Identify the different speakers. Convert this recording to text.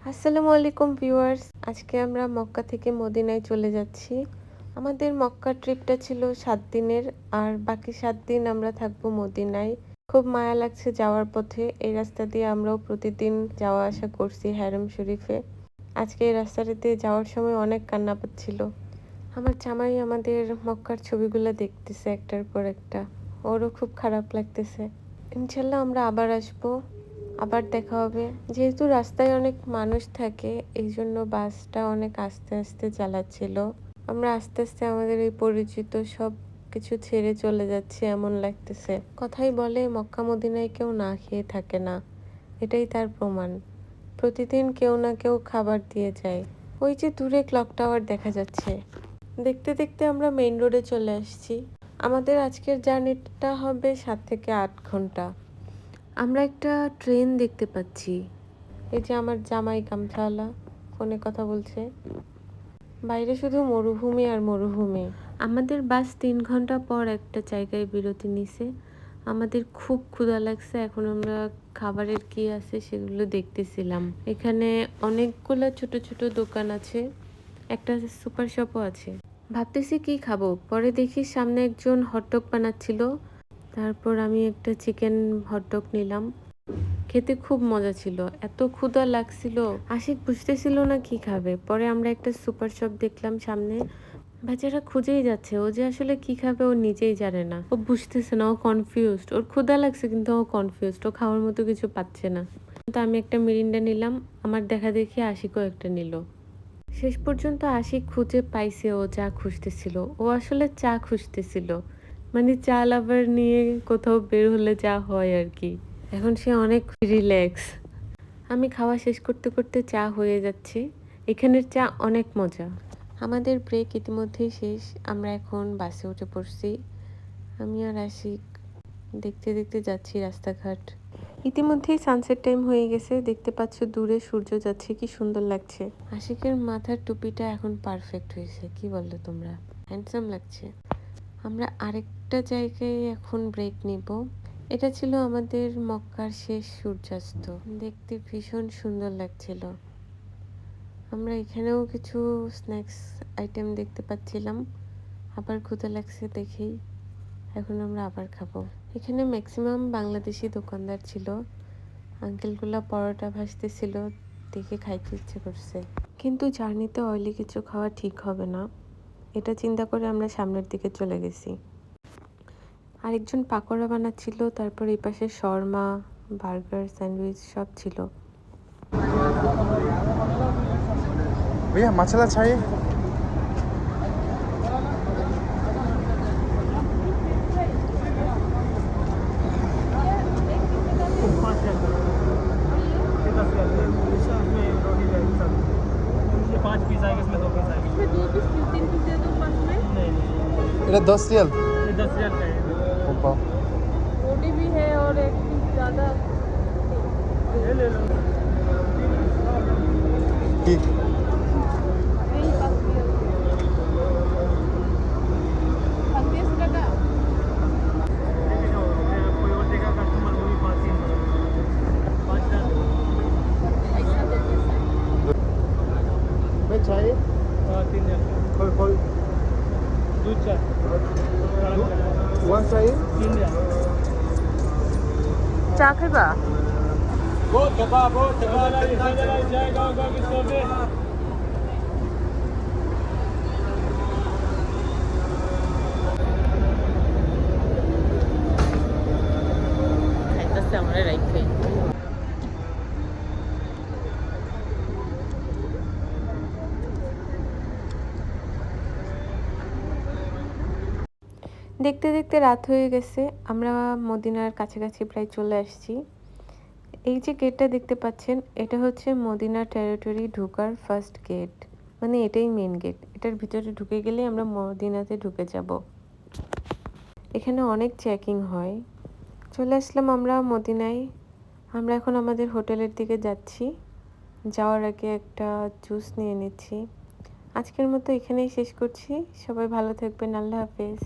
Speaker 1: আসসালামু আলাইকুম ভিউয়ার্স, আজকে আমরা মক্কা থেকে মদিনায় চলে যাচ্ছি। আমাদের মক্কা ট্রিপটা ছিল 7 দিনের, আর বাকি 7 দিন আমরা থাকবো মদিনায়। খুব মায়া লাগছে যাওয়ার পথে। এই রাস্তা দিয়ে আমরাও প্রতিদিন যাওয়া আসা করছি হারম শরীফে। আজকে এই রাস্তাটা দিয়ে যাওয়ার সময় অনেক কান্না পাচ্ছিল। আমার জামাই আমাদের মক্কার ছবিগুলো দেখতেছে একটার পর একটা। ওরও খুব খারাপ লাগতেছে। ইনশাল্লাহ আমরা আবার আসবো, আবার দেখা হবে। যেহেতু রাস্তায় অনেক মানুষ থাকে, এই জন্য বাসটা অনেক আস্তে আস্তে চালাচ্ছিল। আমরা আস্তে আস্তে আমাদের এই পরিচিত সব কিছু ছেড়ে চলে যাচ্ছি এমন লাগতেছে। কথাই বলে মক্কা মদিনায় কেউ না খেয়ে থাকে না, এটাই তার প্রমাণ। প্রতিদিন কেউ না কেউ খাবার দিয়ে যায়। ওই যে দূরে ক্লক টাওয়ার দেখা যাচ্ছে। দেখতে দেখতে আমরা মেইন রোডে চলে আসছি। আমাদের আজকের জার্নিটা হবে 7 থেকে 8 ঘন্টা। আমরা একটা ট্রেন দেখতে পাচ্ছি। এই যে আমার জামাই গামছাওয়ালা ফোনে কথা বলছে। বাইরে শুধু মরুভূমি আর মরুভূমি। আমাদের বাস 3 ঘন্টা পর একটা জায়গায় বিরতি নিছে। আমাদের খুব ক্ষুধা লাগছে, এখন আমরা খাবারের কি আছে সেগুলো দেখতেছিলাম। এখানে অনেকগুলো ছোট ছোট দোকান আছে, একটা সুপার শপও আছে। ভাবতেছি কি খাবো, পরে দেখি সামনে একজন হটডগ বানাচ্ছিল। তারপর আমি একটা চিকেন হটডগ নিলাম। খেতে খুব মজা ছিল, এত ক্ষুধা লাগছিল। আশিক বুঝতেছিল না কি খাবে। পরে আমরা একটা সুপার শপ দেখলাম সামনে। বেচারা খুঁজেই যাচ্ছে, ও যে আসলে কি খাবে ও নিজেই জানে না। ও বুঝতেছে না, ও কনফিউজড। ওর ক্ষুধা লাগছে কিন্তু ও কনফিউজড, ও খাওয়ার মতো কিছু পাচ্ছে না। তো আমি একটা মিরিন্ডা নিলাম, আমার দেখা দেখি আশিকও একটা নিল। শেষ পর্যন্ত আশিক খুঁজে পাইছে ও চা খুঁজতেছিল। ও আসলে চা খুঁজতেছিল, মানে চা লাভার নিয়ে কোথাও বের হলে যা হয় আর কি। এখন সে অনেক রিল্যাক্স। আমি খাওয়া শেষ করতে করতে চা হয়ে যাচ্ছে। এখানের চা অনেক মজা। আমাদের ব্রেক ইতিমধ্যেই শেষ, আমরা এখন বাসে উঠে পড়ছি। আমি আর আশিক দেখতে দেখতে যাচ্ছি রাস্তাঘাট। ইতিমধ্যেই সানসেট টাইম হয়ে গেছে, দেখতে পাচ্ছ দূরে সূর্য যাচ্ছে, কি সুন্দর লাগছে। আশিকের মাথার টুপিটা এখন পারফেক্ট হয়েছে, কি বললো তোমরা? হ্যান্ডসাম লাগছে। আমরা আরেকটা জায়গায় এখন ব্রেক নিব। এটা ছিল আমাদের মক্কার শেষ সূর্যাস্ত, দেখতে ভীষণ সুন্দর লাগছিল। আমরা এখানেও কিছু স্ন্যাক্স আইটেম দেখতে পাচ্ছিলাম। আবার ক্ষুধা লাগছে দেখেই এখন আমরা আবার খাবো। এখানে ম্যাক্সিমাম বাংলাদেশি দোকানদার ছিল। আঙ্কেলগুলা পরোটা ভাজতেছিল, দেখে খাইতে ইচ্ছে করছে। কিন্তু জার্নিতে অয়েলি কিছু খাওয়া ঠিক হবে না, এটা চিন্তা করে আমরা সামনের দিকে চলে গেছি। আরেকজন পাকোড়া বানাচ্ছিল, তারপর এই পাশে শর্মা, বার্গার, স্যান্ডউইচ সব ছিল।
Speaker 2: भैया मसाला चाहिए। ये 10 रियल।
Speaker 3: ये 10,000 का है।
Speaker 1: रोटी भी है और एक पीस ज़्यादा।
Speaker 3: ये ले लो।
Speaker 2: ठीक।
Speaker 3: कोई और देगा कस्टमर वो भी 5
Speaker 2: मैं चाहिए।
Speaker 3: 3,000
Speaker 2: खोल
Speaker 3: दूध चाय
Speaker 2: वन चाहिए।
Speaker 3: 3,000
Speaker 1: চা খাইবা?
Speaker 3: वो दबा जाएगा किसको पे
Speaker 1: খাইতেছে আমরা রাইখাই। দেখতে দেখতে রাত হয়ে গেছে, আমরা মদিনার কাছাকাছি প্রায় চলে আসছি। এই যে গেটটা দেখতে পাচ্ছেন, এটা হচ্ছে মদিনা টেরিটরি ঢোকার ফার্স্ট গেট, মানে এটাই মেন গেট। এটার ভিতরে ঢুকে গেলে আমরা মদিনাতে ঢুকে যাব। এখানে অনেক চেকিং হয়। চলে আসলাম আমরা মদিনায়। আমরা এখন আমাদের হোটেলের দিকে যাচ্ছি। যাওয়ার আগে একটা জুস নিয়ে নিচ্ছি। আজকের মতো এখানেই শেষ করছি। সবাই ভালো থাকবেন, আল্লাহ হাফেজ।